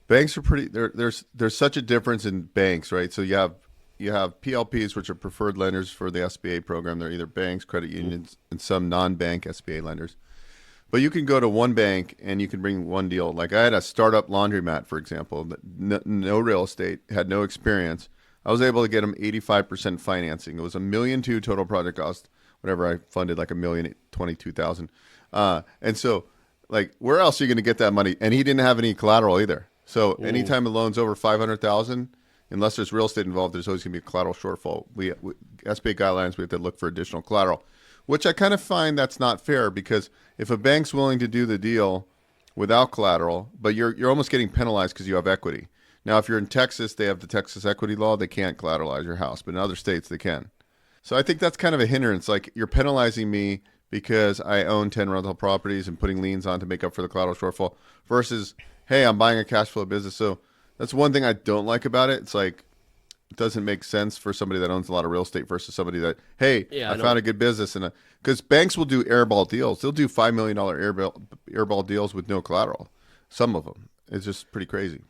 Banks are pretty. There's such a difference in banks, right? So you have PLPs, which are preferred lenders for the SBA program. They're either banks, credit unions, and some non-bank SBA lenders. But you can go to one bank and you can bring one deal. Like I had a startup laundromat, for example, that no real estate, had no experience. I was able to get them 85% financing. It was $1,200,000 total project cost. Whatever, I funded like $1,022,000. And so, like, where else are you going to get that money? And he didn't have any collateral either. So Ooh. anytime a loan's over 500,000, unless there's real estate involved, there's always going to be a collateral shortfall. We SBA guidelines, we have to look for additional collateral, which I kind of find that's not fair because if a bank's willing to do the deal without collateral, but you're almost getting penalized because you have equity. Now, if you're in Texas, they have the Texas equity law. They can't collateralize your house, but in other states they can. So I think that's kind of a hindrance. Like you're penalizing me because I own 10 rental properties and putting liens on to make up for the collateral shortfall versus, hey, I'm buying a cash flow business. So that's one thing I don't like about it. It's like it doesn't make sense for somebody that owns a lot of real estate versus somebody that, hey, Yeah, I I know. found a good business. And because banks will do airball deals. They'll do $5 million airball deals with no collateral. Some of them. It's just pretty crazy.